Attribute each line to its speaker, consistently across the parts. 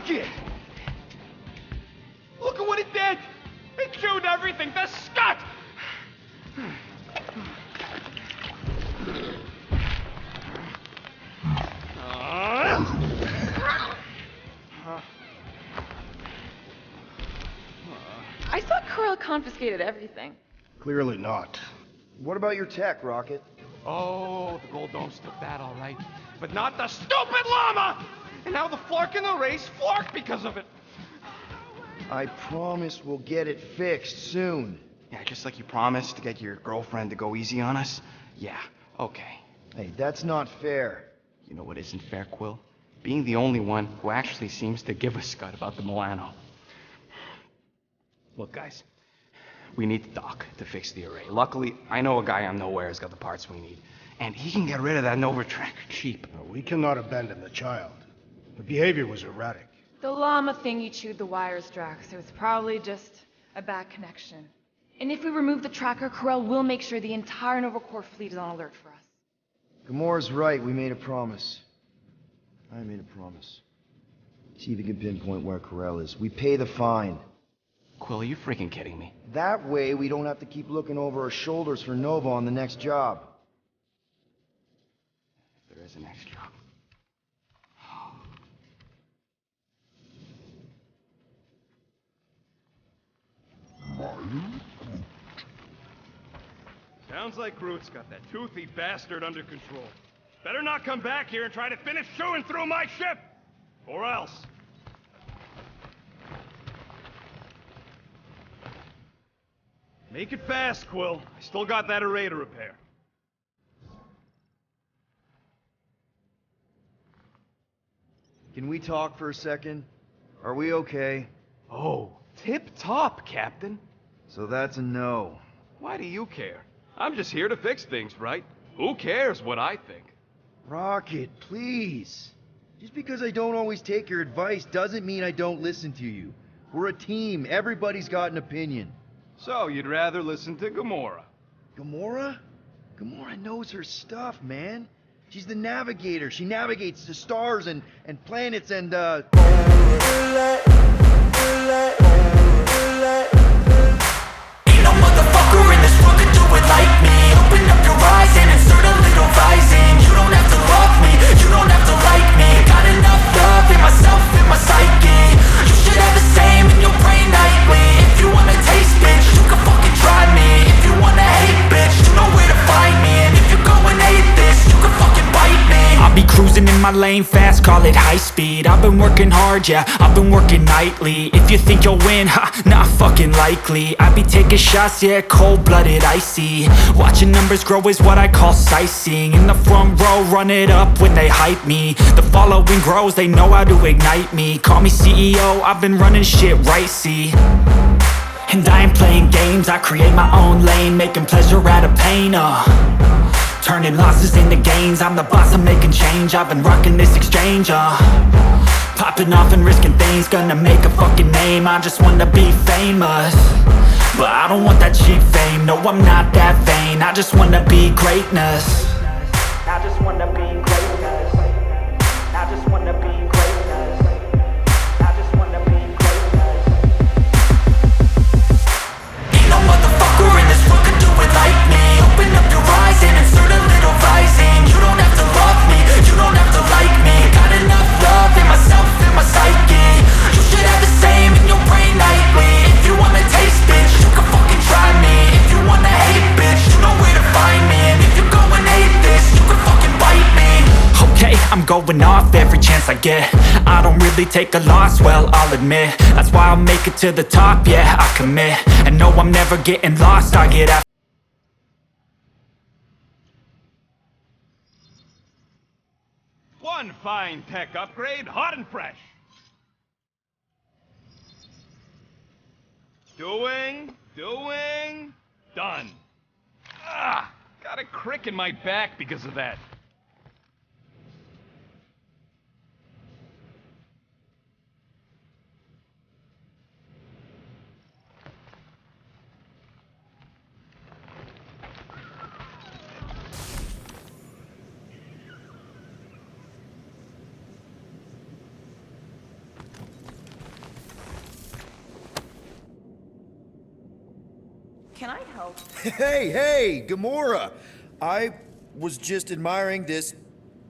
Speaker 1: Rocket! Look at what it did! It chewed everything to scut!
Speaker 2: I thought Corel confiscated everything.
Speaker 3: Clearly not.
Speaker 4: What about your tech, Rocket?
Speaker 1: Oh, the Gold Domes took that all right. But not the stupid llama! And now the Flark in the race flarked because of it.
Speaker 4: I promise we'll get it fixed soon.
Speaker 5: Yeah, just like you promised to get your girlfriend to go easy on us? Yeah, okay.
Speaker 4: Hey, that's not fair.
Speaker 5: You know what isn't fair, Quill? Being the only one who actually seems to give a scut about the Milano. Look, guys, we need the doc to fix the array. Luckily, I know a guy on Nowhere's got the parts we need. And he can get rid of that Nova tracker cheap.
Speaker 3: No, we cannot abandon the child. The behavior was erratic.
Speaker 2: The llama thingy chewed the wires, Drax. It was probably just a bad connection. And if we remove the tracker, Corel will make sure the entire Nova Corps fleet is on alert for us.
Speaker 4: Gamora's right, we made a promise. I made a promise. See if you can pinpoint where Corel is. We pay the fine.
Speaker 5: Quill, are you freaking kidding me?
Speaker 4: That way, we don't have to keep looking over our shoulders for Nova on the next job.
Speaker 5: If there is a next job.
Speaker 1: Sounds like Groot's got that toothy bastard under control. Better not come back here and try to finish chewing through my ship! Or else. Make it fast, Quill. I still got that array to repair.
Speaker 4: Can we talk for a second? Are we okay?
Speaker 1: Oh, tip-top, Captain.
Speaker 4: So that's a no.
Speaker 1: Why do you care? I'm just here to fix things, right? Who cares what I think?
Speaker 4: Rocket, please. Just because I don't always take your advice doesn't mean I don't listen to you. We're a team. Everybody's got an opinion.
Speaker 1: So, you'd rather listen to Gamora?
Speaker 4: Gamora? Gamora knows her stuff, man. She's the navigator. She navigates the stars and planets and,
Speaker 6: Ain't no motherfucker in this world could do it like me. Open up your eyes and insert a little rising. You don't have to love me, you don't have to like me. Got enough love in myself, in my psyche. You should have the same in your brain nightly. If you wanna taste, bitch, you can fucking try me. If you wanna hate, bitch, you know where to find me. And if you go and hate this, you can fucking bite me. I'll be cruising in my lane fast, call it high speed. I've been working hard, yeah, I've been working nightly. If you think you'll win, ha, not fucking likely. I be taking shots, yeah, cold-blooded, icy. Watching numbers grow is what I call sightseeing. In the front row, run it up when they hype me. The following grows, they know how to ignite me. Call me CEO, I've been running shit right, see. And I ain't playing games, I create my own lane. Making pleasure out of pain, turning losses into gains. I'm the boss, I'm making change. I've been rocking this exchange, popping off and risking things. Gonna make a fucking name, I just wanna be famous. But I don't want that cheap fame, no I'm not that vain. I just wanna be greatness. I just wanna be greatness. I just wanna be greatness. I just wanna be greatness. Ain't no motherfucker in this world could do it like me. Open up your eyes and insert a little rising. You don't have to love me, you don't have to like me. Got enough love in myself, in my psyche. You should have the same in your brain nightly. If you wanna taste, bitch, you can fucking try me. If you wanna hate, bitch, you know where to find me. And if you go and hate this, you can fucking bite me. Okay, I'm going off every chance I get. I don't really take a loss, well, I'll admit. That's why I'll make it to the top, yeah, I commit. And no, I'm never getting lost, I get after.
Speaker 1: One fine tech upgrade, hot and fresh. Doing, done. Ah, got a crick in my back because of that.
Speaker 2: Can I help?
Speaker 4: Hey, Gamora! I was just admiring this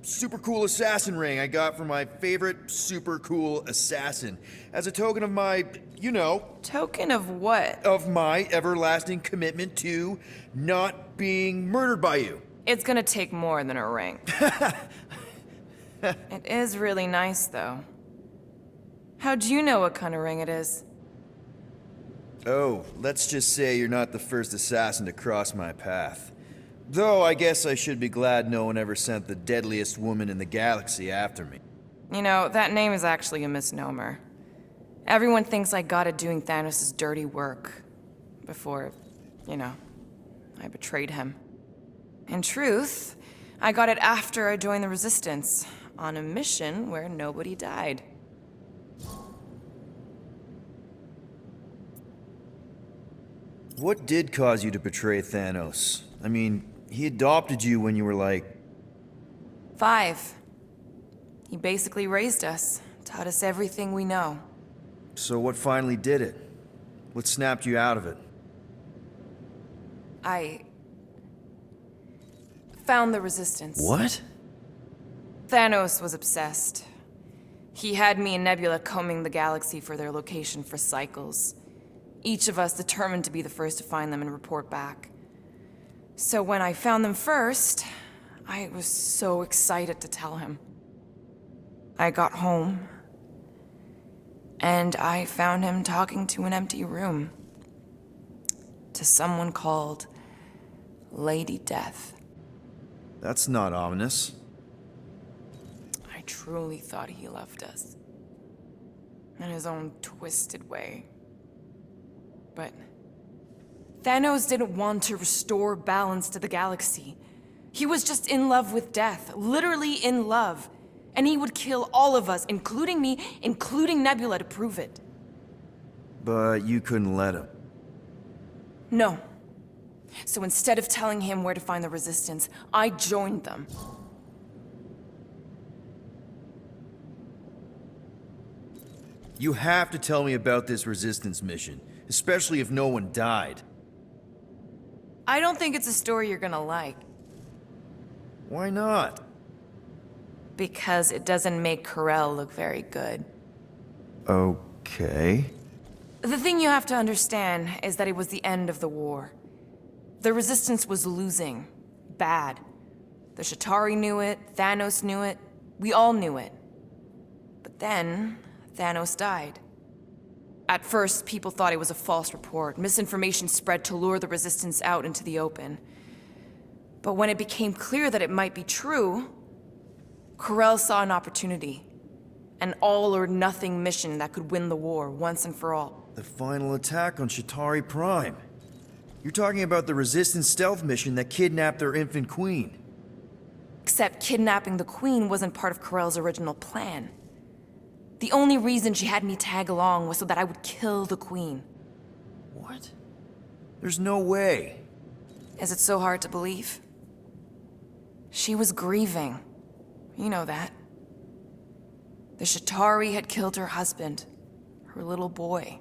Speaker 4: super cool assassin ring I got from my favorite super cool assassin. As a token of my, you know,
Speaker 7: Token of what?
Speaker 4: of my everlasting commitment to not being murdered by you.
Speaker 7: It's gonna take more than a ring. It is really nice, though. How'd you know what kind of ring it is?
Speaker 4: Oh, let's just say you're not the first assassin to cross my path. Though I guess I should be glad no one ever sent the deadliest woman in the galaxy after me.
Speaker 7: You know, that name is actually a misnomer. Everyone thinks I got it doing Thanos' dirty work. Before, you know, I betrayed him. In truth, I got it after I joined the Resistance, on a mission where nobody died.
Speaker 4: What did cause you to betray Thanos? I mean, he adopted you when you were like...
Speaker 7: 5. He basically raised us, taught us everything we know.
Speaker 4: So what finally did it? What snapped you out of it?
Speaker 7: I found the Resistance.
Speaker 4: What?
Speaker 7: Thanos was obsessed. He had me and Nebula combing the galaxy for their location for cycles. Each of us determined to be the first to find them and report back. So when I found them first, I was so excited to tell him. I got home, and I found him talking to an empty room. To someone called Lady Death.
Speaker 4: That's not ominous.
Speaker 7: I truly thought he loved us. In his own twisted way. But Thanos didn't want to restore balance to the galaxy. He was just in love with death, literally in love. And he would kill all of us, including me, including Nebula, to prove it.
Speaker 4: But you couldn't let him.
Speaker 7: No. So instead of telling him where to find the Resistance, I joined them.
Speaker 4: You have to tell me about this Resistance mission, especially if no one died.
Speaker 7: I don't think it's a story you're gonna like.
Speaker 4: Why not?
Speaker 7: Because it doesn't make Karel look very good.
Speaker 4: Okay.
Speaker 7: The thing you have to understand is that it was the end of the war. The Resistance was losing. Bad. The Chitauri knew it, Thanos knew it, we all knew it. But then, Thanos died. At first, people thought it was a false report. Misinformation spread to lure the Resistance out into the open. But when it became clear that it might be true, Karel saw an opportunity. An all-or-nothing mission that could win the war once and for all.
Speaker 4: The final attack on Chitauri Prime. You're talking about the Resistance stealth mission that kidnapped their infant queen.
Speaker 7: Except kidnapping the Queen wasn't part of Karel's original plan. The only reason she had me tag along was so that I would kill the Queen.
Speaker 4: What? There's no way.
Speaker 7: Is it so hard to believe? She was grieving. You know that. The Chitauri had killed her husband, her little boy.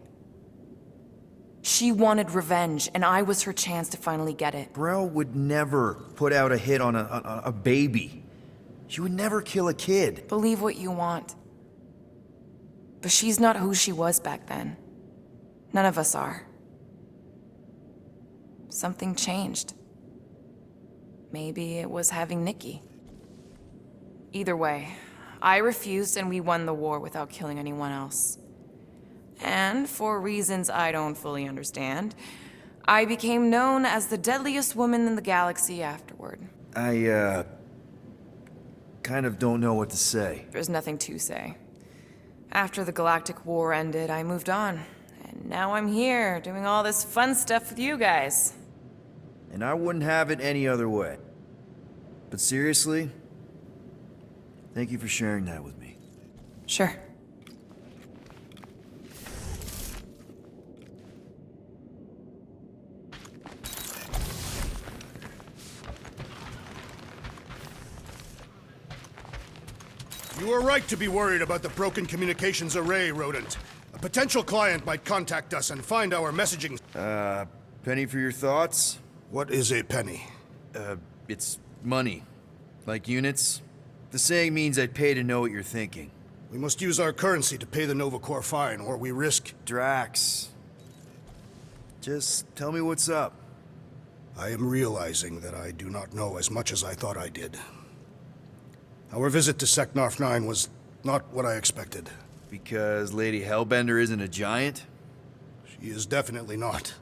Speaker 7: She wanted revenge, and I was her chance to finally get it.
Speaker 4: Brel would never put out a hit on a baby. She would never kill a kid.
Speaker 7: Believe what you want. But she's not who she was back then. None of us are. Something changed. Maybe it was having Nikki. Either way, I refused and we won the war without killing anyone else. And for reasons I don't fully understand, I became known as the deadliest woman in the galaxy afterward.
Speaker 4: I, kind of don't know what to say.
Speaker 7: There's nothing to say. After the Galactic War ended, I moved on. And now I'm here, doing all this fun stuff with you guys.
Speaker 4: And I wouldn't have it any other way. But seriously, thank you for sharing that with me.
Speaker 7: Sure.
Speaker 3: You are right to be worried about the broken communications array, Rodent. A potential client might contact us and find our messaging...
Speaker 4: Penny for your thoughts?
Speaker 3: What is a penny?
Speaker 4: It's money. Like units. The saying means I'd pay to know what you're thinking.
Speaker 3: We must use our currency to pay the Nova Corps fine, or we risk...
Speaker 4: Drax. Just tell me what's up.
Speaker 3: I am realizing that I do not know as much as I thought I did. Our visit to Seknarf 9 was not what I expected.
Speaker 4: Because Lady Hellbender isn't a giant?
Speaker 3: She is definitely not.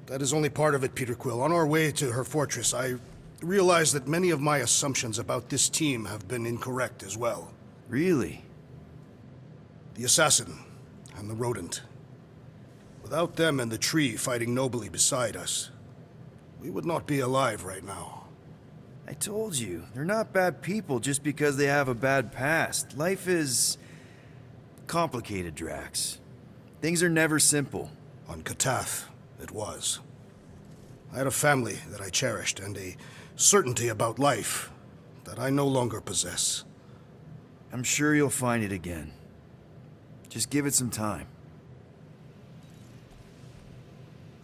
Speaker 3: That is only part of it, Peter Quill. On our way to her fortress, I realized that many of my assumptions about this team have been incorrect as well.
Speaker 4: Really?
Speaker 3: The assassin and the rodent. Without them and the tree fighting nobly beside us, we would not be alive right now.
Speaker 4: I told you, they're not bad people just because they have a bad past. Life is complicated, Drax. Things are never simple.
Speaker 3: On Katath, it was. I had a family that I cherished and a certainty about life that I no longer possess.
Speaker 4: I'm sure you'll find it again. Just give it some time.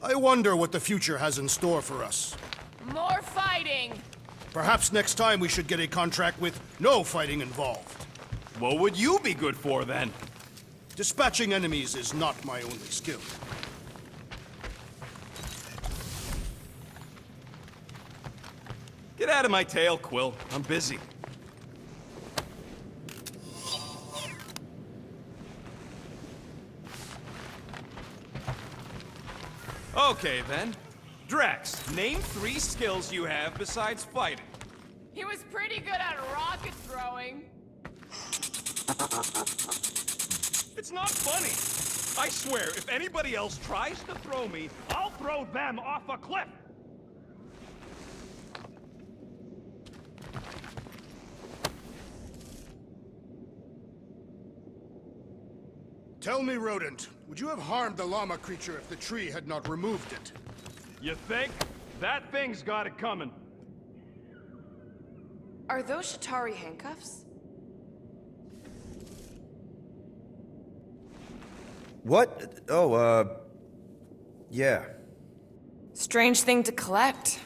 Speaker 3: I wonder what the future has in store for us.
Speaker 7: More fighting!
Speaker 3: Perhaps next time we should get a contract with no fighting involved.
Speaker 1: What would you be good for, then?
Speaker 3: Dispatching enemies is not my only skill.
Speaker 1: Get out of my tail, Quill. I'm busy. Okay, then. Drax, name 3 skills you have besides fighting.
Speaker 7: He was pretty good at rocket throwing.
Speaker 1: It's not funny. I swear, if anybody else tries to throw me, I'll throw them off a cliff.
Speaker 3: Tell me, rodent, would you have harmed the llama creature if the tree had not removed it?
Speaker 1: You think? That thing's got it coming.
Speaker 7: Are those Shatari handcuffs?
Speaker 4: What? Oh, yeah.
Speaker 7: Strange thing to collect.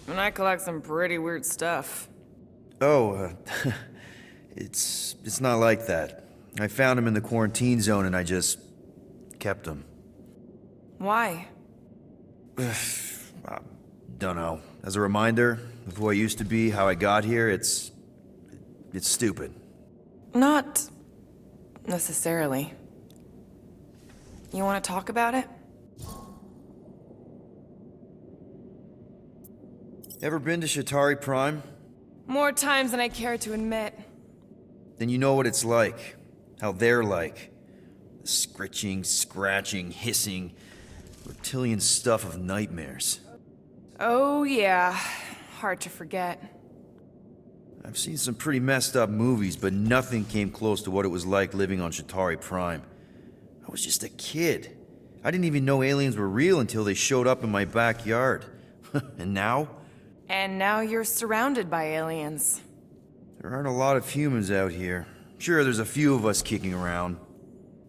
Speaker 7: And I collect some pretty weird stuff.
Speaker 4: Oh, it's not like that. I found him in the quarantine zone and I just kept him.
Speaker 7: Why?
Speaker 4: Don't know. As a reminder of who I used to be, how I got here, it's stupid.
Speaker 7: Not necessarily. You want to talk about it?
Speaker 4: Ever been to Shatari Prime?
Speaker 7: More times than I care to admit.
Speaker 4: Then you know what it's like. How they're like. The scritching, scratching, hissing, reptilian stuff of nightmares.
Speaker 7: Oh yeah, hard to forget.
Speaker 4: I've seen some pretty messed up movies, but nothing came close to what it was like living on Shatari Prime. I was just a kid. I didn't even know aliens were real until they showed up in my backyard. And now?
Speaker 7: And now you're surrounded by aliens.
Speaker 4: There aren't a lot of humans out here. Sure, there's a few of us kicking around.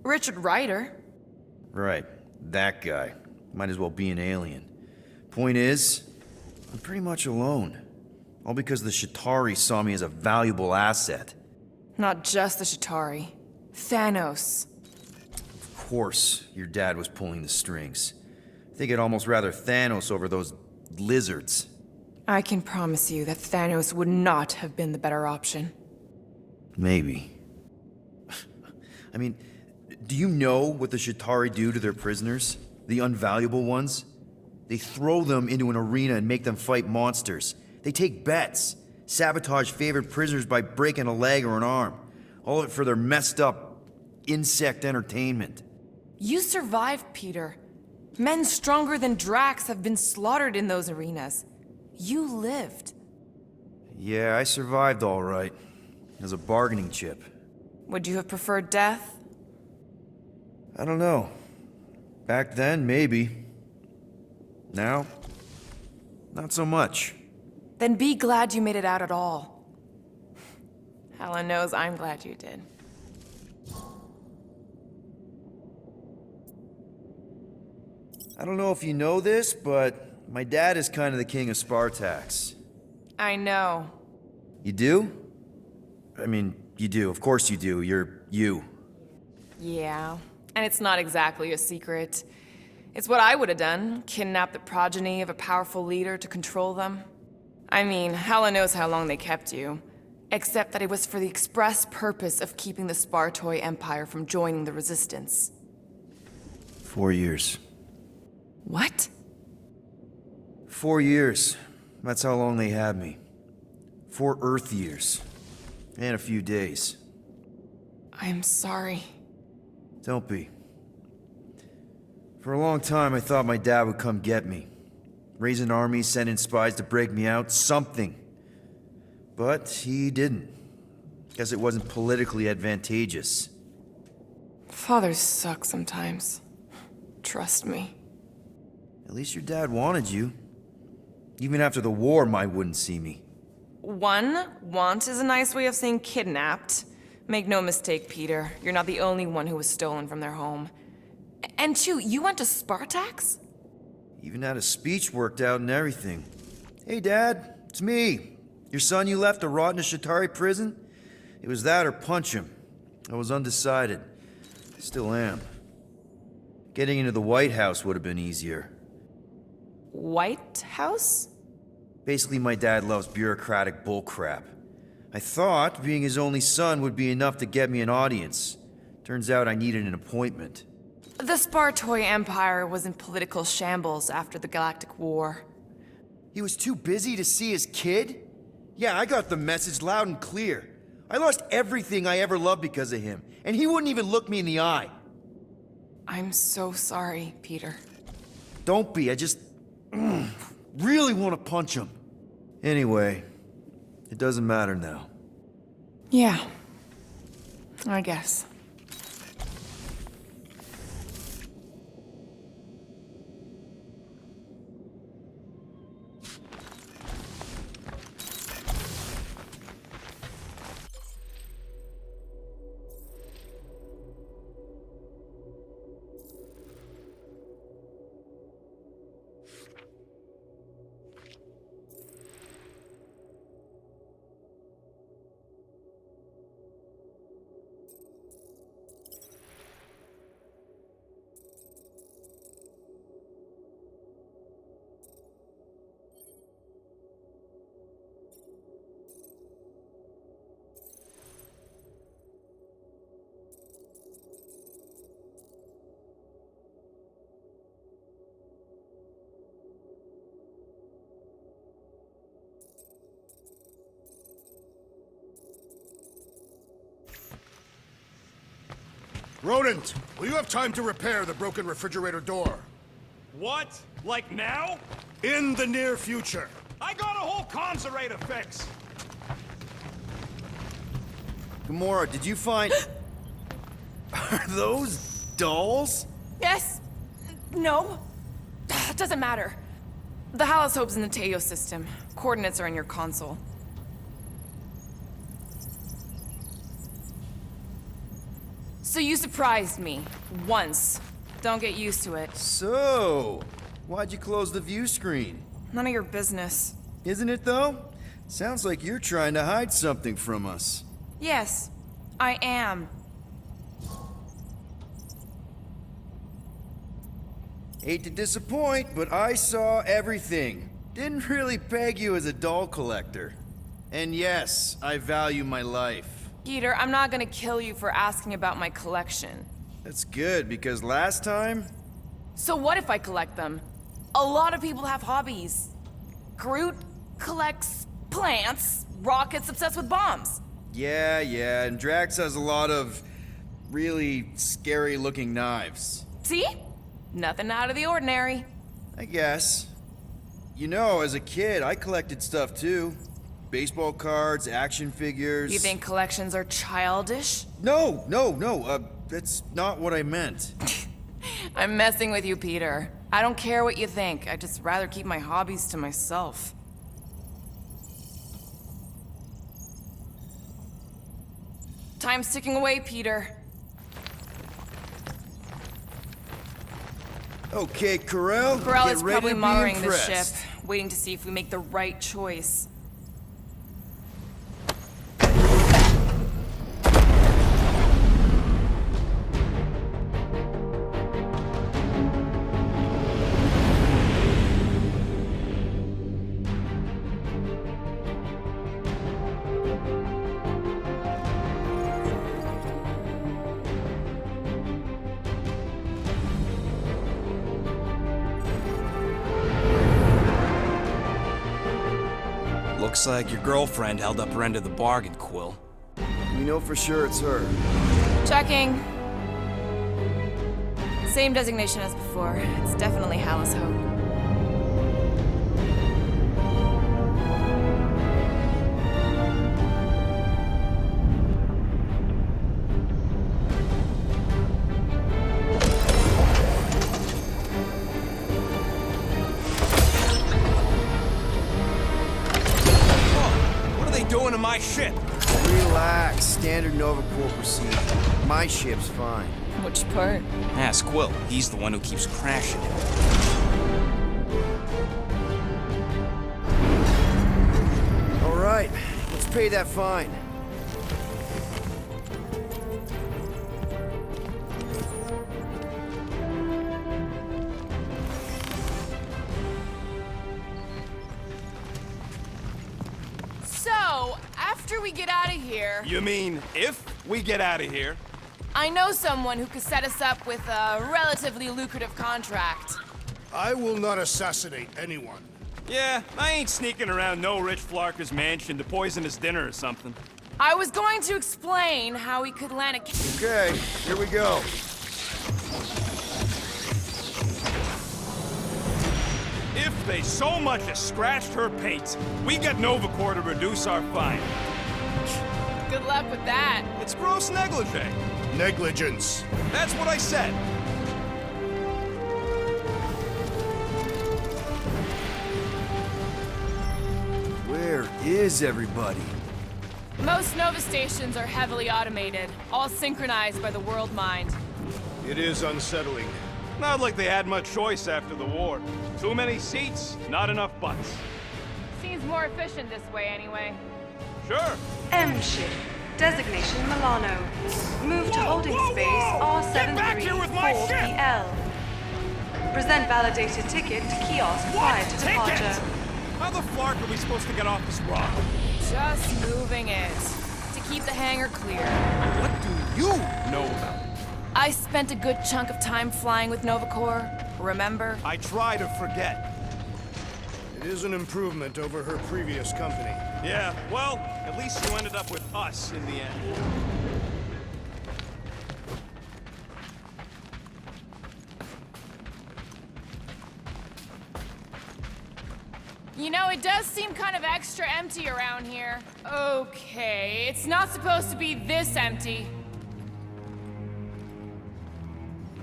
Speaker 7: Richard Ryder.
Speaker 4: Right, that guy. Might as well be an alien. Point is, I'm pretty much alone. All because the Shatari saw me as a valuable asset.
Speaker 7: Not just the Shatari. Thanos.
Speaker 4: Of course, your dad was pulling the strings. I think I'd almost rather Thanos over those lizards.
Speaker 7: I can promise you that Thanos would not have been the better option.
Speaker 4: Maybe. I mean, do you know what the Shatari do to their prisoners? The unvaluable ones? They throw them into an arena and make them fight monsters. They take bets, sabotage favorite prisoners by breaking a leg or an arm. All of it for their messed up insect entertainment.
Speaker 7: You survived, Peter. Men stronger than Drax have been slaughtered in those arenas. You lived.
Speaker 4: Yeah, I survived all right. As a bargaining chip.
Speaker 7: Would you have preferred death?
Speaker 4: I don't know. Back then, maybe. Now, not so much.
Speaker 7: Then be glad you made it out at all. Helen knows I'm glad you did.
Speaker 4: I don't know if you know this, but my dad is kind of the king of Spartax.
Speaker 7: I know.
Speaker 4: You do? I mean, you do. Of course you do. You're you.
Speaker 7: Yeah, and it's not exactly a secret. It's what I would have done, kidnap the progeny of a powerful leader to control them. I mean, Hela knows how long they kept you. Except that it was for the express purpose of keeping the Spartoi Empire from joining the Resistance.
Speaker 4: 4 years.
Speaker 7: What?
Speaker 4: 4 years. That's how long they had me. 4 Earth years. And a few days.
Speaker 7: I'm sorry.
Speaker 4: Don't be. For a long time, I thought my dad would come get me. Raise an army, send in spies to break me out, something. But he didn't. Guess it wasn't politically advantageous.
Speaker 7: Fathers suck sometimes. Trust me.
Speaker 4: At least your dad wanted you. Even after the war, Mai wouldn't see me.
Speaker 7: Want is a nice way of saying kidnapped. Make no mistake, Peter. You're not the only one who was stolen from their home. And 2, you went to Spartax?
Speaker 4: Even had a speech worked out and everything. Hey, Dad, it's me. Your son you left to rot in a Shatari prison? It was that or punch him. I was undecided. I still am. Getting into the White House would have been easier.
Speaker 7: White House?
Speaker 4: Basically, my dad loves bureaucratic bullcrap. I thought being his only son would be enough to get me an audience. Turns out I needed an appointment.
Speaker 7: The Spartoi Empire was in political shambles after the Galactic War.
Speaker 4: He was too busy to see his kid? Yeah, I got the message loud and clear. I lost everything I ever loved because of him, and he wouldn't even look me in the eye.
Speaker 7: I'm so sorry, Peter.
Speaker 4: Don't be, I just really want to punch him. Anyway, it doesn't matter now.
Speaker 7: Yeah, I guess.
Speaker 3: Rodent, will you have time to repair the broken refrigerator door?
Speaker 1: What? Like now?
Speaker 3: In the near future.
Speaker 1: I got a whole conservator to fix.
Speaker 4: Gamora, did you find... Are those dolls?
Speaker 7: Yes. No. Doesn't matter. The Halosope's in the Teo system. Coordinates are in your console. So you surprised me. Once. Don't get used to it.
Speaker 4: So, why'd you close the view screen?
Speaker 7: None of your business.
Speaker 4: Isn't it though? Sounds like you're trying to hide something from us.
Speaker 7: Yes, I am.
Speaker 4: Hate to disappoint, but I saw everything. Didn't really peg you as a doll collector. And yes, I value my life.
Speaker 7: Peter, I'm not gonna kill you for asking about my collection.
Speaker 4: That's good, because last time...
Speaker 7: So what if I collect them? A lot of people have hobbies. Groot collects plants, Rocket's obsessed with bombs.
Speaker 4: Yeah, and Drax has a lot of really scary-looking knives.
Speaker 7: See? Nothing out of the ordinary.
Speaker 4: I guess. You know, as a kid, I collected stuff too. Baseball cards, action figures...
Speaker 7: You think collections are childish?
Speaker 4: No, that's not what I meant.
Speaker 7: I'm messing with you, Peter. I don't care what you think. I'd just rather keep my hobbies to myself. Time's ticking away, Peter.
Speaker 4: Okay, Corel,
Speaker 7: Corel
Speaker 4: get
Speaker 7: is
Speaker 4: ready
Speaker 7: probably
Speaker 4: to be
Speaker 7: monitoring this
Speaker 4: impressed.
Speaker 7: ship, waiting to see if we make the right choice.
Speaker 8: Looks like your girlfriend held up her end of the bargain, Quill.
Speaker 4: We know for sure it's her.
Speaker 7: Checking. Same designation as before. It's definitely Hallis Hope.
Speaker 8: What are they doing to my ship?
Speaker 4: Relax, standard Nova Corps procedure. My ship's fine.
Speaker 7: Which part?
Speaker 8: Ask Quill. He's the one who keeps crashing it.
Speaker 4: All right, let's pay that fine.
Speaker 7: So, after we get out of here,
Speaker 1: You mean if we get out of here?
Speaker 7: I know someone who could set us up with a relatively lucrative contract.
Speaker 3: I will not assassinate anyone.
Speaker 1: Yeah, I ain't sneaking around no Rich Flarker's mansion to poison his dinner or something.
Speaker 7: I was going to explain how we could land a...
Speaker 4: Okay, here we go.
Speaker 1: If they so much as scratched her paint, we get Nova Corps to reduce our fine.
Speaker 7: Good luck with that.
Speaker 1: It's gross negligee.
Speaker 3: Negligence.
Speaker 1: That's what I said.
Speaker 4: Where is everybody?
Speaker 7: Most Nova stations are heavily automated, all synchronized by the World Mind.
Speaker 3: It is unsettling.
Speaker 1: Not like they had much choice after the war. Too many seats, not enough butts.
Speaker 2: Seems more efficient this way anyway.
Speaker 1: Sure.
Speaker 9: M ship. Designation Milano. Move to
Speaker 1: Whoa,
Speaker 9: holding
Speaker 1: whoa,
Speaker 9: space
Speaker 1: whoa! Get back here with my ship!
Speaker 9: R734PL. Present validated ticket to kiosk prior to
Speaker 1: Ticket?
Speaker 9: departure.
Speaker 1: How the flark are we supposed to get off this rock?
Speaker 7: Just moving it. To keep the hangar clear.
Speaker 1: What do you know about it?
Speaker 7: I spent a good chunk of time flying with Nova Corps, remember?
Speaker 1: I try to forget.
Speaker 3: It is an improvement over her previous company.
Speaker 1: Yeah, well, at least you ended up with us in the end.
Speaker 7: You know, it does seem kind of extra empty around here. Okay, it's not supposed to be this empty.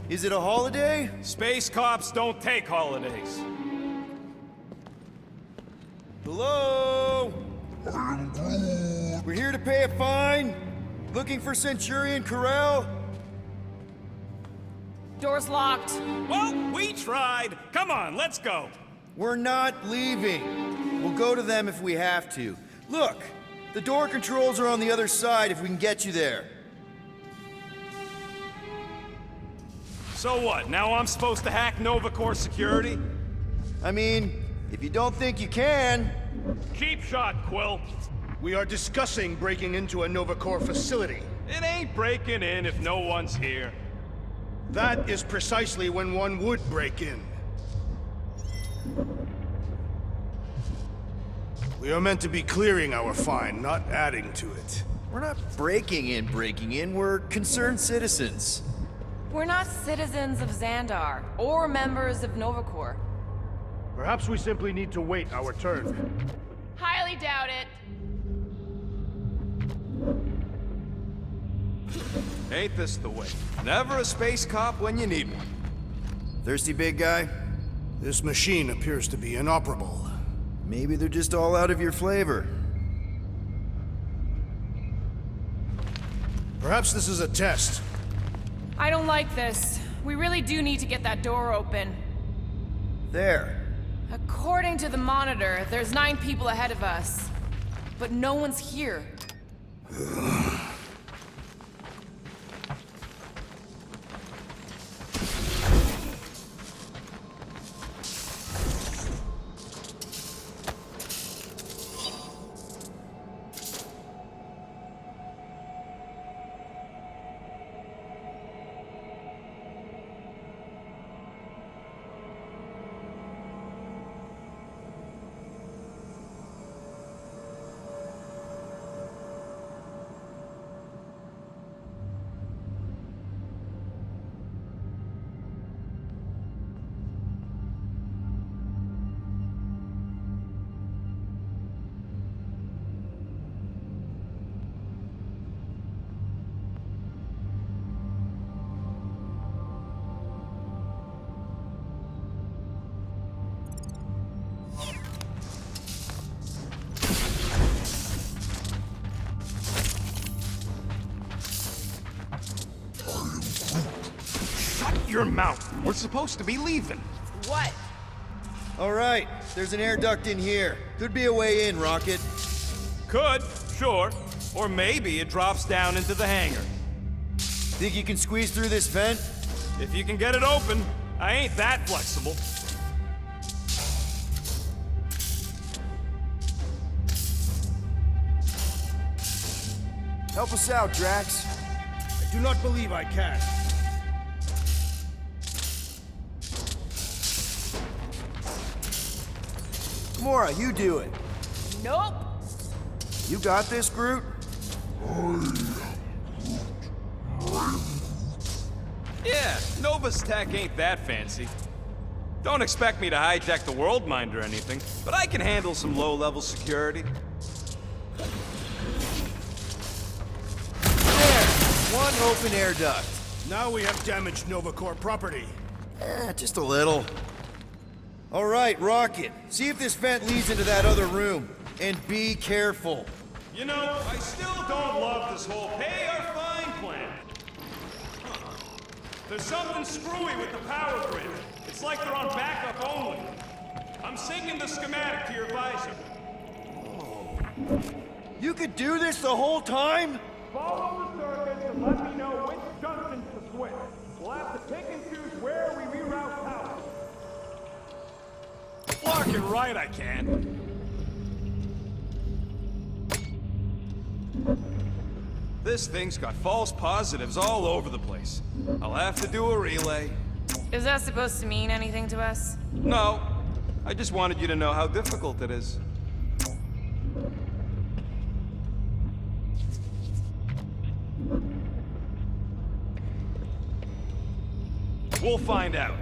Speaker 4: Is it a holiday?
Speaker 1: Space cops don't take holidays.
Speaker 4: Hello? We're here to pay a fine. Looking for Centurion Corel?
Speaker 7: Door's locked.
Speaker 1: Well, we tried. Come on, let's go.
Speaker 4: We're not leaving. We'll go to them if we have to. Look, the door controls are on the other side if we can get you there.
Speaker 1: So what, now I'm supposed to hack Nova Corps security?
Speaker 4: I mean, if you don't think you can...
Speaker 1: Cheap shot, Quill.
Speaker 3: We are discussing breaking into a Nova Corps facility.
Speaker 1: It ain't breaking in if no one's here.
Speaker 3: That is precisely when one would break in. We are meant to be clearing our fine, not adding to it.
Speaker 4: We're not breaking in, we're concerned citizens.
Speaker 7: We're not citizens of Xandar, or members of Nova Corps.
Speaker 3: Perhaps we simply need to wait our turn.
Speaker 7: Highly doubt it.
Speaker 1: Ain't this the way? Never a space cop when you need one.
Speaker 4: Thirsty, big guy?
Speaker 3: This machine appears to be inoperable.
Speaker 4: Maybe they're just all out of your flavor.
Speaker 3: Perhaps this is a test.
Speaker 7: I don't like this. We really do need to get that door open.
Speaker 4: There.
Speaker 7: According to the monitor, there's 9 people ahead of us. But no one's here.
Speaker 1: Your mouth. We're supposed to be leaving.
Speaker 7: What?
Speaker 4: Alright, there's an air duct in here. Could be a way in, Rocket.
Speaker 1: Could, sure. Or maybe it drops down into the hangar.
Speaker 4: Think you can squeeze through this vent?
Speaker 1: If you can get it open, I ain't that flexible.
Speaker 4: Help us out, Drax.
Speaker 3: I do not believe I can.
Speaker 4: Gamora, you do it.
Speaker 7: Nope.
Speaker 4: You got this, Groot?
Speaker 1: Yeah, Nova's tech ain't that fancy. Don't expect me to hijack the world mind or anything, but I can handle some low-level security.
Speaker 4: There! One open air duct.
Speaker 3: Now we have damaged Nova Corps property.
Speaker 4: Just a little. All right, Rocket. See if this vent leads into that other room. And be careful.
Speaker 1: You know, I still don't love this whole pay or fine plan. There's something screwy with the power grid. It's like they're on backup only. I'm syncing the schematic to your visor.
Speaker 4: You could do this the whole time?
Speaker 1: Follow the circuits and let me know which junctions to switch. We'll have to pick and choose where we reroute power. Fucking right I can. This thing's got false positives all over the place. I'll have to do a relay.
Speaker 7: Is that supposed to mean anything to us?
Speaker 1: No, I just wanted you to know how difficult it is. We'll find out.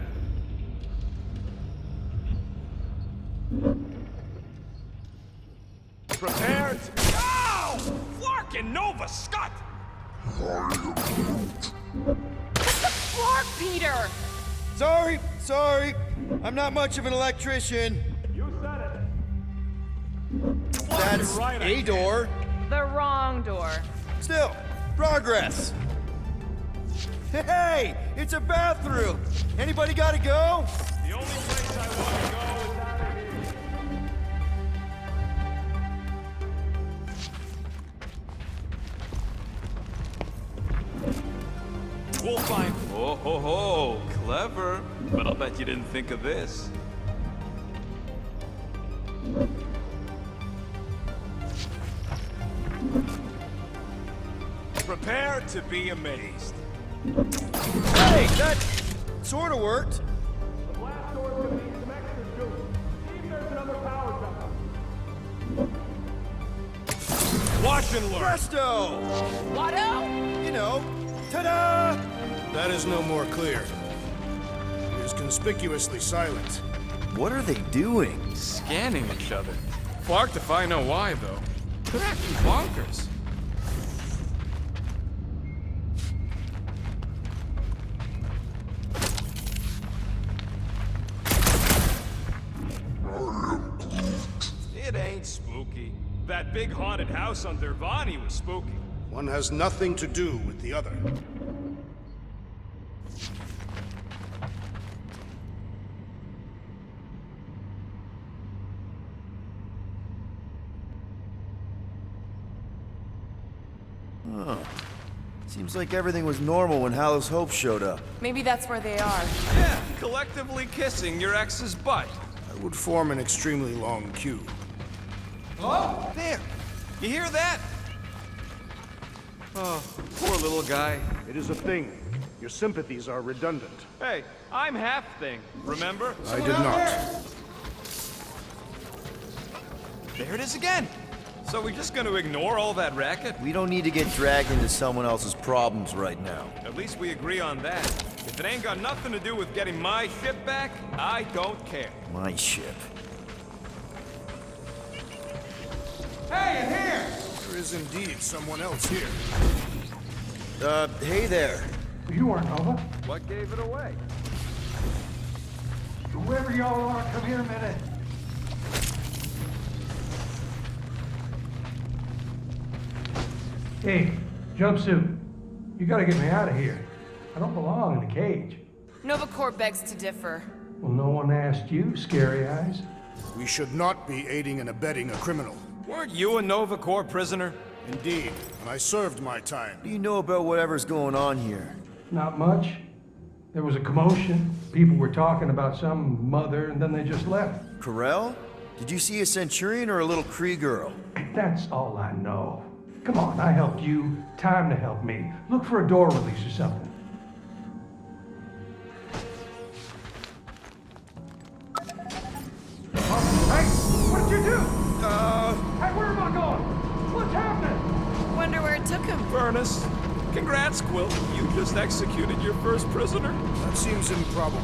Speaker 1: Prepared? Ow! Flarkin' Nova Scott!
Speaker 7: Flark, Peter!
Speaker 4: Sorry. I'm not much of an electrician.
Speaker 1: You said it.
Speaker 4: That's
Speaker 1: right,
Speaker 4: a door.
Speaker 7: The wrong door.
Speaker 4: Still, progress. Hey, it's a bathroom. Anybody gotta go?
Speaker 1: The only place I want to go is out of here. We'll find... Oh, ho, ho. Clever. But I'll bet you didn't think of this. Prepare to be amazed.
Speaker 4: Hey, that sort of worked.
Speaker 1: The blast door's gonna need some extra juice. See if there's another power jump. Watch and learn.
Speaker 4: Presto!
Speaker 7: Watto?
Speaker 4: You know, ta-da!
Speaker 3: That is no more clear. It is conspicuously silent.
Speaker 4: What are they doing?
Speaker 5: Scanning each other. Clark if I know why, though. They're acting bonkers.
Speaker 1: It ain't spooky. That big haunted house on Dervani was spooky.
Speaker 3: One has nothing to do with the other.
Speaker 4: Seems like everything was normal when Hallows Hope showed up.
Speaker 7: Maybe that's where they are.
Speaker 1: Yeah, collectively kissing your ex's butt.
Speaker 3: That would form an extremely long queue.
Speaker 1: Oh, there. You hear that? Oh, poor little guy.
Speaker 3: It is a thing. Your sympathies are redundant.
Speaker 1: Hey, I'm half thing, remember?
Speaker 3: I did not.
Speaker 1: There it is again. So we're just gonna ignore all that racket?
Speaker 4: We don't need to get dragged into someone else's problems right now.
Speaker 1: At least we agree on that. If it ain't got nothing to do with getting my ship back, I don't care.
Speaker 4: My ship.
Speaker 1: Hey, in here!
Speaker 3: There is indeed someone else here.
Speaker 4: Hey there.
Speaker 10: You aren't Nova.
Speaker 1: What gave it away?
Speaker 10: Whoever y'all are, come here a minute. Hey, jumpsuit. You gotta get me out of here. I don't belong in a cage.
Speaker 7: Nova Corps begs to differ.
Speaker 10: Well, no one asked you, Scary Eyes.
Speaker 3: We should not be aiding and abetting a criminal.
Speaker 1: Weren't you a Nova Corps prisoner?
Speaker 3: Indeed, and I served my time.
Speaker 4: What do you know about whatever's going on here?
Speaker 10: Not much. There was a commotion. People were talking about some mother, and then they just left.
Speaker 4: Corel? Did you see a Centurion or a little Kree girl?
Speaker 10: That's all I know. Come on, I helped you. Time to help me. Look for a door release or something. Hey, what did you do? Hey, where am I going? What's happening?
Speaker 7: Wonder where it took him.
Speaker 1: Furnace. Congrats, Quill. You just executed your first prisoner.
Speaker 3: That seems improbable.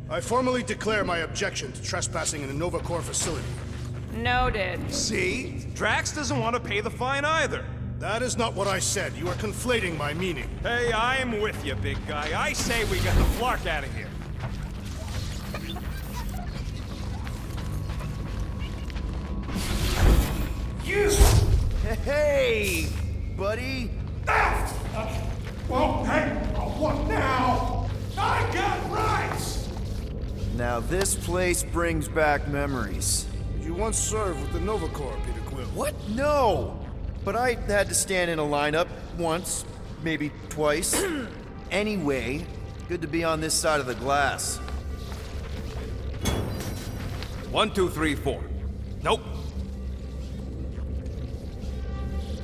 Speaker 3: I formally declare my objection to trespassing in a Nova Corps facility.
Speaker 7: Noted.
Speaker 1: See? Drax doesn't want to pay the fine either.
Speaker 3: That is not what I said. You are conflating my meaning.
Speaker 1: Hey, I'm with you, big guy. I say we get the flark out of here.
Speaker 4: You! Hey, buddy!
Speaker 10: Well, hey, what now? I got rights!
Speaker 4: Now this place brings back memories.
Speaker 3: Did you once serve with the Nova Corps, Peter Quill?
Speaker 4: What? No! But I had to stand in a lineup once, maybe twice. Anyway, good to be on this side of the glass.
Speaker 1: 1, 2, 3, 4. Nope.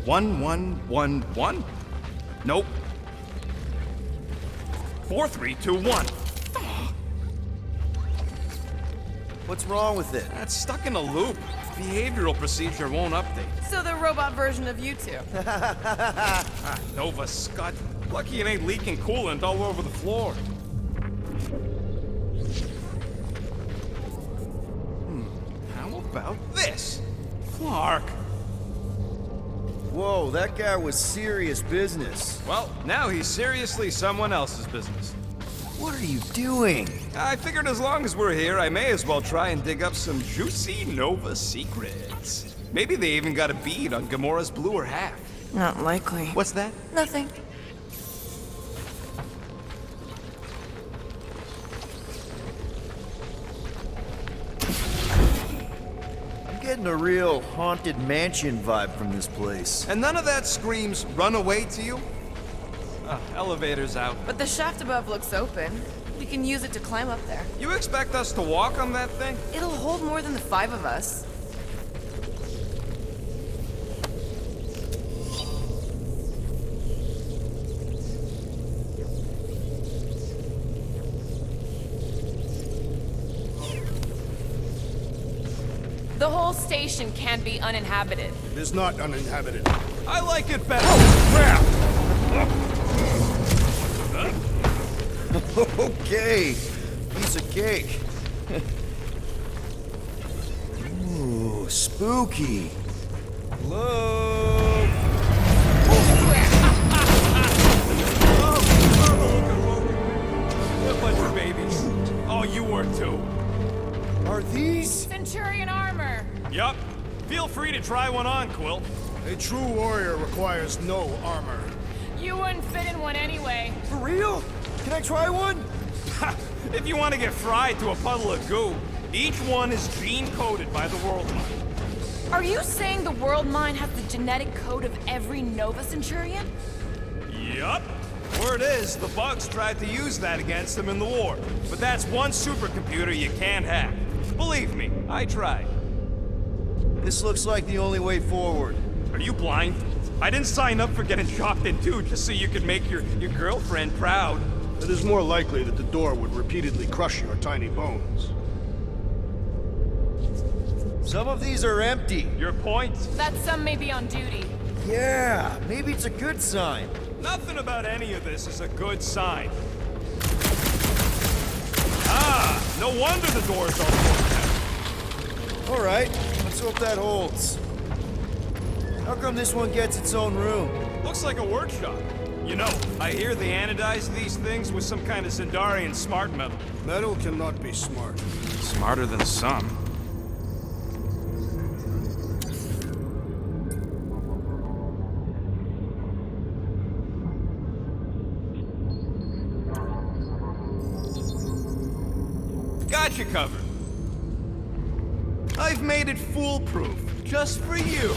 Speaker 1: 1, 1, 1, 1. Nope. 4, 3, 2, 1.
Speaker 4: What's wrong with it?
Speaker 1: That's stuck in a loop. Behavioral procedure won't update.
Speaker 7: So the robot version of you two.
Speaker 1: Nova Scud. Lucky it ain't leaking coolant all over the floor. How about this? Clark.
Speaker 4: Whoa, that guy was serious business.
Speaker 1: Well, now he's seriously someone else's business.
Speaker 4: What are you doing?
Speaker 1: I figured as long as we're here, I may as well try and dig up some juicy Nova secrets. Maybe they even got a bead on Gamora's bluer half.
Speaker 7: Not likely.
Speaker 1: What's that?
Speaker 7: Nothing.
Speaker 4: I'm getting a real haunted mansion vibe from this place.
Speaker 1: And none of that screams run away to you? Elevator's out.
Speaker 7: But the shaft above looks open. We can use it to climb up there.
Speaker 1: You expect us to walk on that thing?
Speaker 7: It'll hold more than the 5 of us. The whole station can't be uninhabited.
Speaker 3: It is not uninhabited.
Speaker 1: I like it better. Oh, crap!
Speaker 4: Okay, piece of cake. Ooh, spooky. Hello?
Speaker 1: A bunch of babies. Oh, you were too.
Speaker 4: Are these?
Speaker 7: Centurion armor!
Speaker 1: Yup. Feel free to try one on, Quill.
Speaker 3: A true warrior requires no armor.
Speaker 7: You wouldn't fit in one anyway.
Speaker 4: For real? Can I try one?
Speaker 1: If you want to get fried to a puddle of goo, each one is gene-coded by the World Mind.
Speaker 7: Are you saying the World Mind has the genetic code of every Nova Centurion?
Speaker 1: Yup. Word is, the Bugs tried to use that against them in the war. But that's one supercomputer you can't hack. Believe me, I tried.
Speaker 4: This looks like the only way forward.
Speaker 1: Are you blind? I didn't sign up for getting chopped in two just so you could make your girlfriend proud.
Speaker 3: It is more likely that the door would repeatedly crush your tiny bones.
Speaker 4: Some of these are empty.
Speaker 1: Your point?
Speaker 7: That some may be on duty.
Speaker 4: Yeah, maybe it's a good sign.
Speaker 1: Nothing about any of this is a good sign. Ah, no wonder the doors don't work.
Speaker 4: All right, let's hope that holds. How come this one gets its own room?
Speaker 1: Looks like a workshop. You know, I hear they anodize these things with some kind of Zendarian smart metal.
Speaker 3: Metal cannot be smart.
Speaker 8: Smarter than some.
Speaker 1: Got you covered. I've made it foolproof, just for you.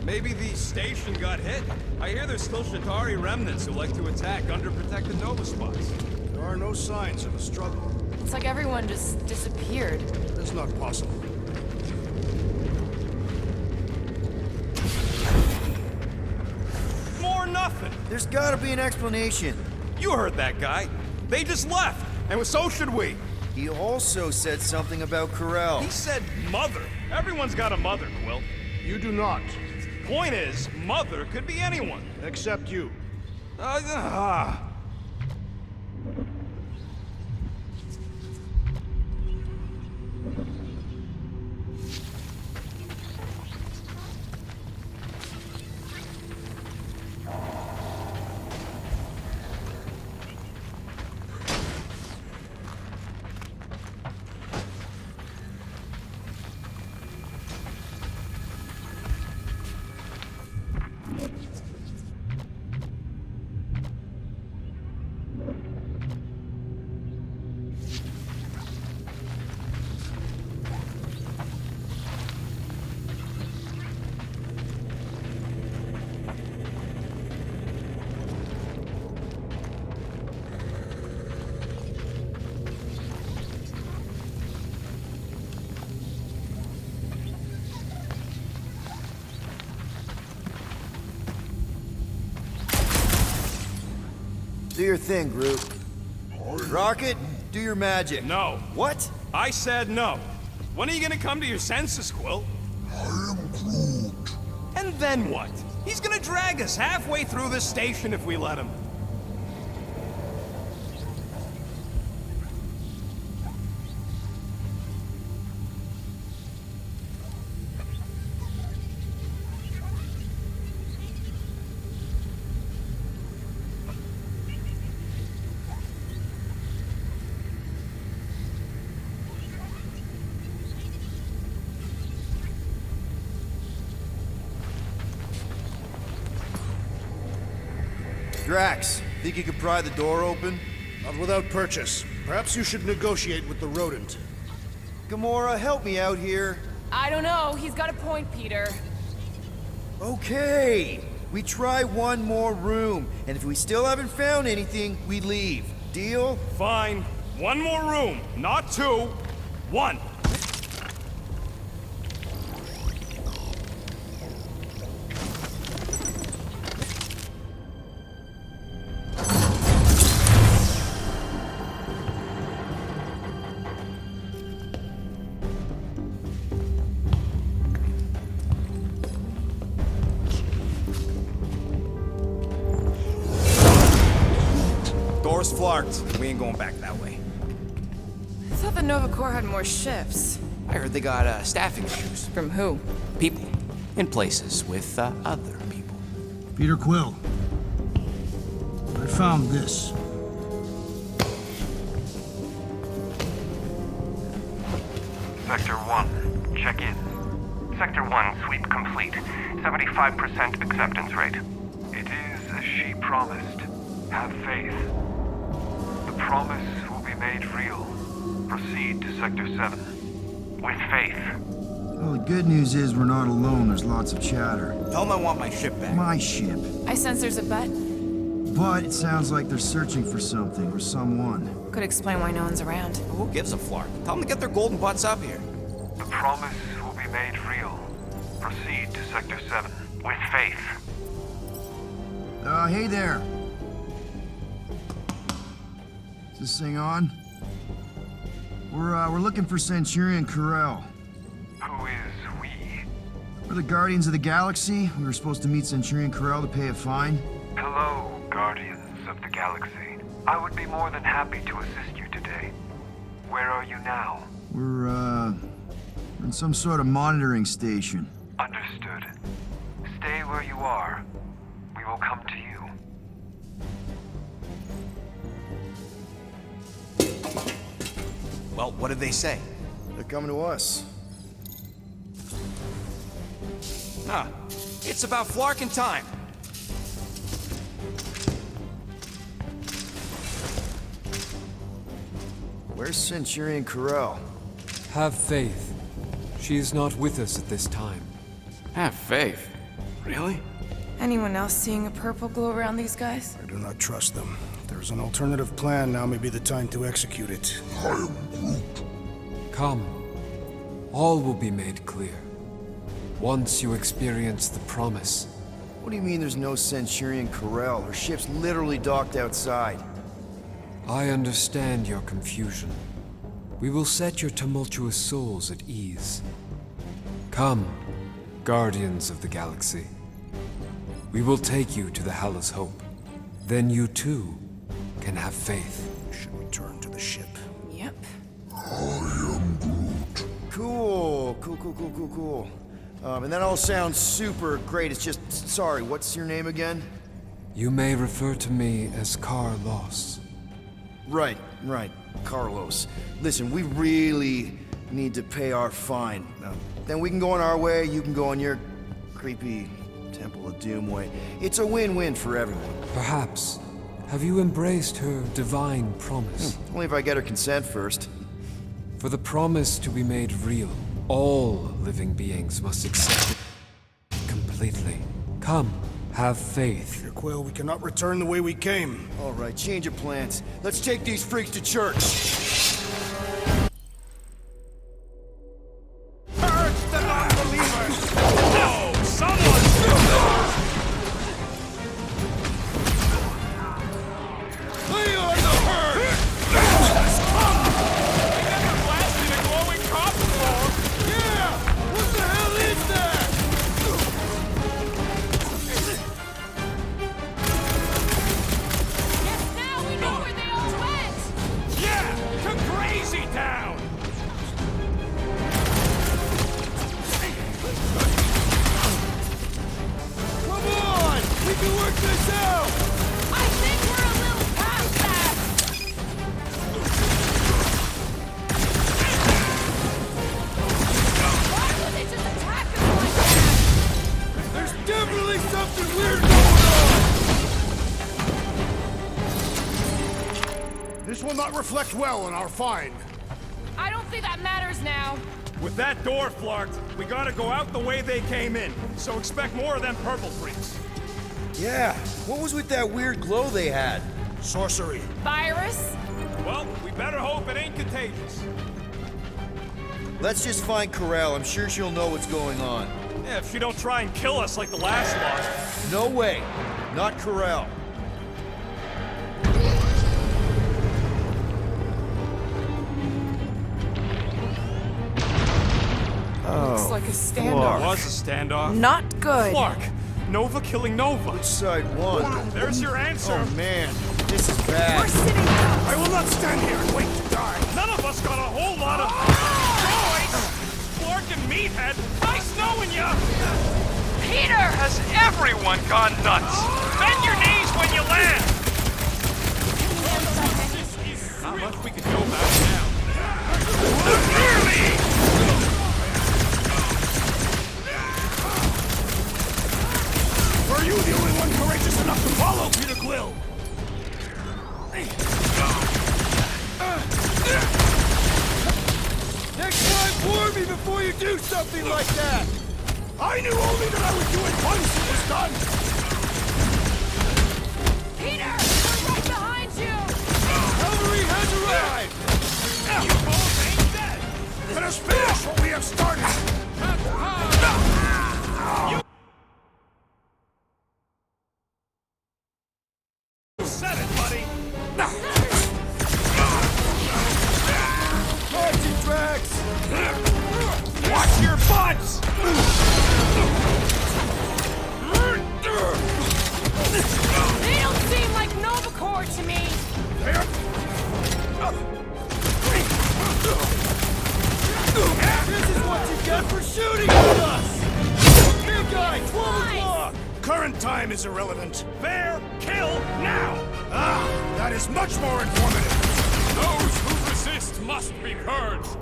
Speaker 1: Maybe the station got hit. I hear there's still Shatari remnants who like to attack underprotected Nova spots.
Speaker 3: There are no signs of a struggle.
Speaker 7: It's like everyone just disappeared.
Speaker 3: It is not possible.
Speaker 1: More nothing.
Speaker 4: There's gotta be an explanation.
Speaker 1: You heard that guy. They just left, and so should we.
Speaker 4: He also said something about Corel.
Speaker 1: He said mother. Everyone's got a mother, Quill.
Speaker 3: You do not.
Speaker 1: Point is, mother could be anyone.
Speaker 3: Except you.
Speaker 4: Do your thing, Groot. Rocket, do your magic.
Speaker 1: No.
Speaker 4: What?
Speaker 1: I said no. When are you gonna come to your senses, Quill?
Speaker 11: I am Groot.
Speaker 1: And then what? He's gonna drag us halfway through this station if we let him.
Speaker 4: Drax, think you could pry the door open?
Speaker 3: Not without purchase. Perhaps you should negotiate with the rodent.
Speaker 4: Gamora, help me out here.
Speaker 7: I don't know. He's got a point, Peter.
Speaker 4: Okay. We try one more room, and if we still haven't found anything, we leave. Deal?
Speaker 1: Fine. One more room, not two. One.
Speaker 8: Door's flarked. We ain't going back that way.
Speaker 7: I thought the Nova Corps had more ships.
Speaker 8: I heard they got staffing issues.
Speaker 7: From who?
Speaker 8: People. In places with other people.
Speaker 3: Peter Quill. I found this.
Speaker 12: Vector 1, check in.
Speaker 10: Sector 1, sweep complete. 75% acceptance rate. It is as she promised. Have faith. The promise will be made real. Proceed to Sector 7. With faith.
Speaker 12: Well, the good news is we're not alone. There's lots of chatter.
Speaker 8: Tell them I want my ship back.
Speaker 12: My ship.
Speaker 7: I sense there's a bet.
Speaker 12: But it sounds like they're searching for something or someone.
Speaker 7: Could explain why no one's around.
Speaker 8: Who gives a flark? Tell them to get their golden butts up here.
Speaker 10: The promise will be made real. Proceed to Sector 7. With faith.
Speaker 12: Hey there. Is this thing on? We're looking for Centurion Corell.
Speaker 10: Who is we?
Speaker 12: We're the Guardians of the Galaxy. We were supposed to meet Centurion Corell to pay a fine.
Speaker 10: Hello, Guardians of the Galaxy. I would be more than happy to assist you today. Where are you now?
Speaker 12: We're in some sort of monitoring station.
Speaker 10: Understood. Stay where you are. We will come to you.
Speaker 8: Well, what did they say?
Speaker 4: They're coming to us.
Speaker 8: Ah, it's about flarking time.
Speaker 4: Where's Centurion Corell?
Speaker 13: Have faith. She is not with us at this time.
Speaker 5: Have faith. Really?
Speaker 7: Anyone else seeing a purple glow around these guys?
Speaker 3: I do not trust them. If there's an alternative plan, now may be the time to execute it.
Speaker 11: I am Groot.
Speaker 13: Come. All will be made clear. Once you experience the promise.
Speaker 4: What do you mean there's no Centurion Corell? Her ship's literally docked outside.
Speaker 13: I understand your confusion. We will set your tumultuous souls at ease. Come, Guardians of the Galaxy. We will take you to the Hellas Hope. Then you too can have faith.
Speaker 3: Should return to the ship.
Speaker 7: Yep.
Speaker 11: I am Groot.
Speaker 4: Cool. And that all sounds super great. It's just, sorry, what's your name again?
Speaker 13: You may refer to me as Carlos.
Speaker 4: Right. Carlos. Listen, we really need to pay our fine. Then we can go on our way, you can go on your creepy Temple of Doom way. It's a win-win for everyone.
Speaker 13: Perhaps. Have you embraced her divine promise?
Speaker 4: Only if I get her consent first.
Speaker 13: For the promise to be made real, all living beings must accept it completely. Come, have faith.
Speaker 3: Peter Quill, we cannot return the way we came.
Speaker 4: All right, change of plans. Let's take these freaks to church.
Speaker 1: Purge the non-believers! No! Someone do this! They are the herd! They never blasted a glowing cop before! Yeah! What the hell is that?
Speaker 7: Yes, now we know where they all went!
Speaker 1: Yeah! To Crazy Town! Come on! We can work this out!
Speaker 7: I think we're a little past that! Why would they just attack us like that?
Speaker 1: There's definitely something weird going on!
Speaker 3: This will not reflect well on our fine.
Speaker 7: I don't think that matters now.
Speaker 1: With that door flarked, we gotta go out the way they came in, so expect more of them purple freaks.
Speaker 4: Yeah, what was with that weird glow they had?
Speaker 3: Sorcery.
Speaker 7: Virus?
Speaker 1: Well, we better hope it ain't contagious.
Speaker 4: Let's just find Corell. I'm sure she'll know what's going on.
Speaker 1: Yeah, if she don't try and kill us like the last lot.
Speaker 4: No way. Not Corell.
Speaker 7: Looks like a standoff.
Speaker 1: It was a standoff.
Speaker 7: Not good.
Speaker 1: Clark, Nova killing Nova.
Speaker 4: Which side won?
Speaker 1: There's your answer.
Speaker 4: Oh man, this is bad.
Speaker 7: We're sitting out.
Speaker 3: I will not stand here and wait to die.
Speaker 1: None of us got a whole lot of choice. Clark and Meathead, nice knowing ya.
Speaker 7: Peter!
Speaker 1: Has everyone gone nuts? Bend your knees when you land. Not much we can do about it now. Near me!
Speaker 3: Are you the only one courageous enough to follow, Peter Quill?
Speaker 4: Next time, warn me before you do something like that!
Speaker 3: I knew only that I would do it once it was done!
Speaker 7: Peter! We're right behind you!
Speaker 4: Cavalry has arrived!
Speaker 3: You both ain't dead! Let us finish what we have started! You said it, buddy!
Speaker 4: Marching Drax!
Speaker 3: Watch your butts!
Speaker 7: They don't seem like Nova Corps to me!
Speaker 4: This is what you get for shooting at us! Big guy, 12 o'clock!
Speaker 3: Current time is irrelevant. Fair, kill, now! Ah, that is much more informative.
Speaker 1: Those who resist must be purged.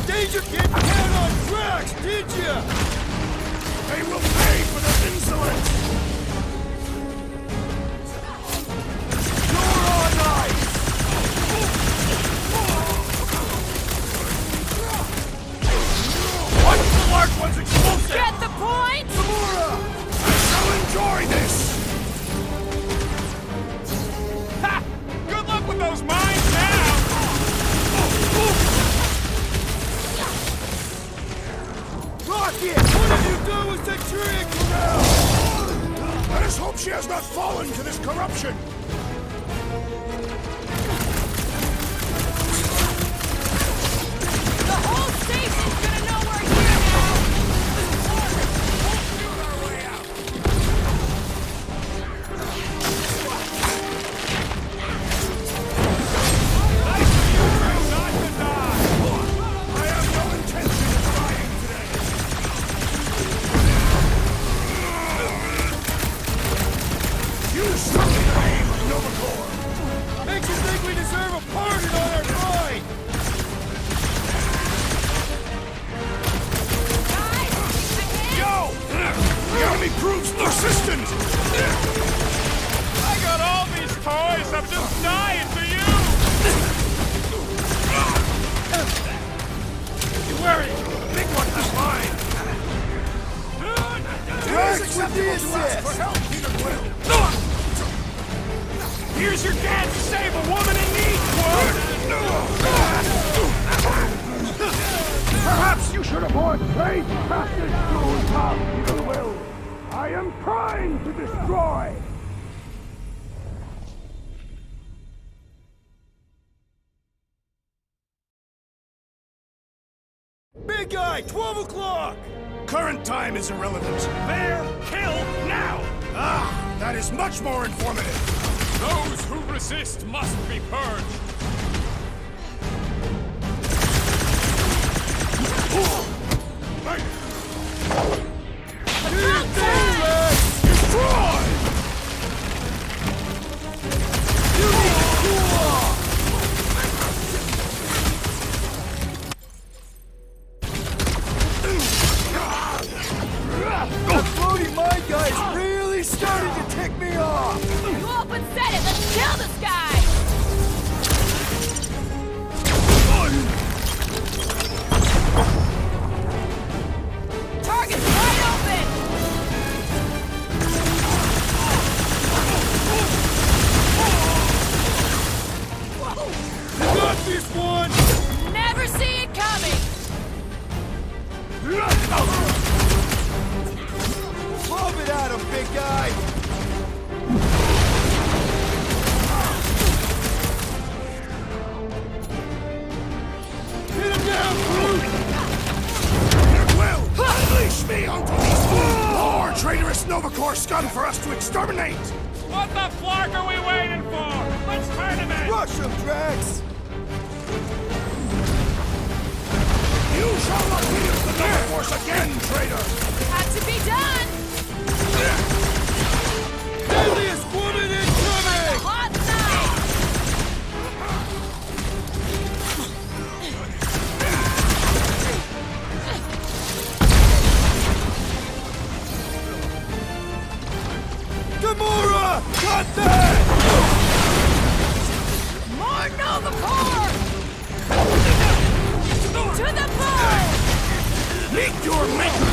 Speaker 4: Danger didn't count on Drax, did ya?
Speaker 3: They will pay for their insolence!
Speaker 4: You're on ice!
Speaker 3: Watch the large one's explosive!
Speaker 7: Get the point?
Speaker 4: Gamora!
Speaker 3: I shall enjoy this!
Speaker 1: Ha! Good luck with those mines now!
Speaker 4: Rocket! What have you done with Centurion Corral?
Speaker 3: Let us hope she has not fallen to this corruption!
Speaker 7: The whole station's gonna know we're here now!
Speaker 3: I have no intention of dying today! You struck in the name of Nova Corps!
Speaker 4: Makes you think we deserve a pardon on our pride!
Speaker 3: Yo! The enemy proves persistent!
Speaker 1: I got all these toys, I'm just dying for you!
Speaker 3: You worry! The big one is mine!
Speaker 4: Drax
Speaker 3: It is
Speaker 4: with
Speaker 3: acceptable
Speaker 4: the
Speaker 3: to ask
Speaker 4: assist!
Speaker 3: for help, Peter Quill!
Speaker 1: Here's your chance to save a woman in need, Quill!
Speaker 3: Perhaps you should avoid trade passes to come, Peter Quill! I am trying to destroy!
Speaker 4: Big guy, 12 o'clock!
Speaker 3: Current time is irrelevant. Fair, kill, now! Ah, that is much more informative.
Speaker 1: Those who resist must be purged.
Speaker 3: Destroy!
Speaker 4: You need to cool off! That floating mine guy is really starting to tick me off!
Speaker 7: You open said it, let's kill this guy! Target's wide open!
Speaker 4: You got this one!
Speaker 7: Never see it coming!
Speaker 4: Lob it at him, big guy! Hit him down, Groot!
Speaker 3: Well, unleash me onto these more traitorous Nova Corps scum for us to exterminate!
Speaker 1: What the flark are we waiting for? Let's turn him in!
Speaker 4: Rush him, Drax!
Speaker 3: You shall not use the Nova Force again, traitor!
Speaker 7: Had to be done!
Speaker 4: Deadliest woman incoming!
Speaker 7: Hot night!
Speaker 4: Cut that!
Speaker 7: More Nova Corps! To the ball!
Speaker 4: Meet your maker!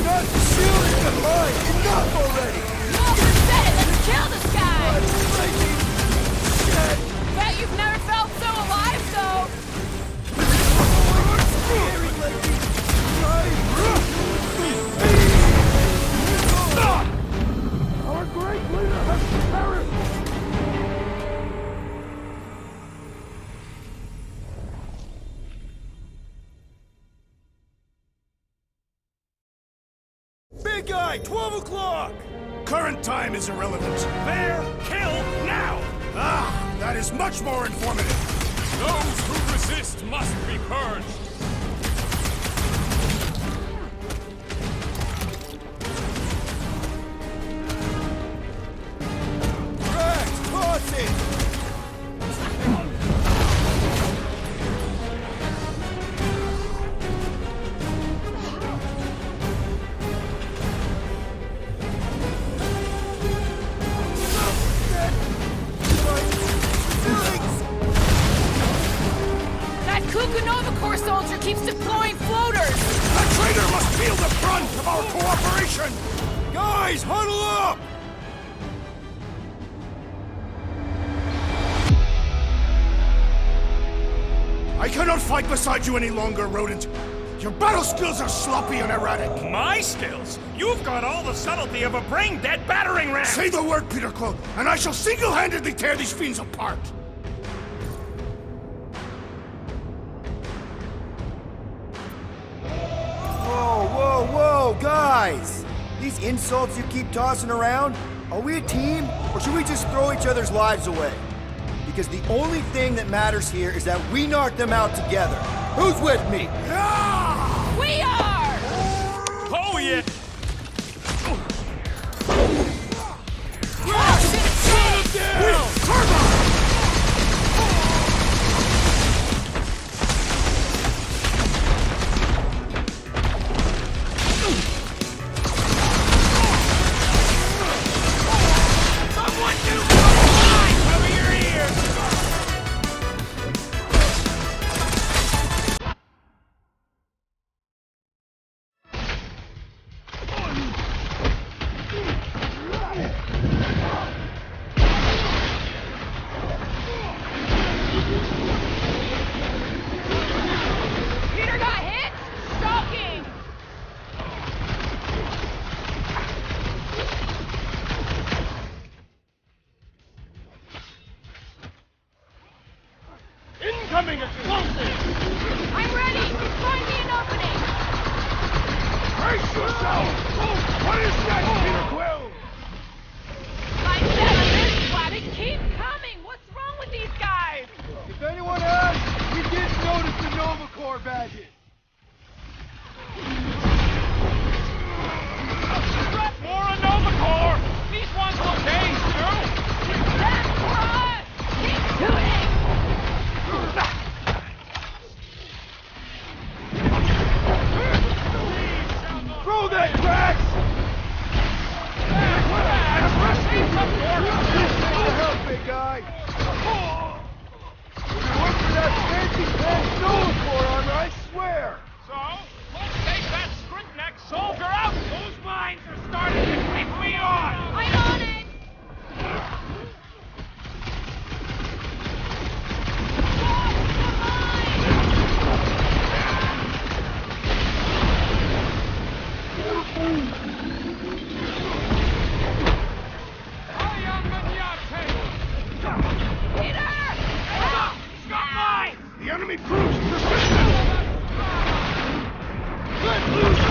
Speaker 4: Not the shield is behind! Enough already!
Speaker 7: More percent! Let's kill this guy! Bet you've never felt so alive, though!
Speaker 11: Our great leader has perished!
Speaker 4: Big guy, 12 o'clock!
Speaker 3: Current time is irrelevant.
Speaker 1: Bear, kill, now!
Speaker 3: Ah, that is much more informative.
Speaker 1: Those who resist must be purged.
Speaker 4: Rex, toss it!
Speaker 7: That Kukunova Corps soldier keeps deploying floaters!
Speaker 3: That traitor must feel the brunt of our cooperation!
Speaker 4: Guys, huddle up!
Speaker 3: I cannot fight beside you any longer, rodent. Your battle skills are sloppy and erratic.
Speaker 1: My skills? You've got all the subtlety of a brain-dead battering ram!
Speaker 3: Say the word, Peter Quill, and I shall single-handedly tear these fiends apart.
Speaker 12: Whoa, guys! These insults you keep tossing around, are we a team, or should we just throw each other's lives away? Because the only thing that matters here is that we knock them out together. Who's with me?
Speaker 7: We are!
Speaker 1: Oh, yeah!
Speaker 2: Peter got hit? Shocking!
Speaker 1: Incoming explosive!
Speaker 2: I'm ready! Find me an opening!
Speaker 11: Brace yourself! What is that, Peter Quill?
Speaker 2: I said I'm ready, Planet! Keep coming! What's wrong with these guys?
Speaker 11: If anyone asks, we did notice the Nova Corps badges.
Speaker 1: More on Nova Corps! These ones will change, too!
Speaker 2: That's for us! Keep shooting!
Speaker 11: Throw that, Drax! Help, big guy! Work for that fancy pants Nova Corps armor, I swear!
Speaker 1: So, let's take that script-neck soldier out! Those mines are starting to creep me on!
Speaker 2: I'm on it!
Speaker 3: The enemy proves persistent!
Speaker 11: Let loose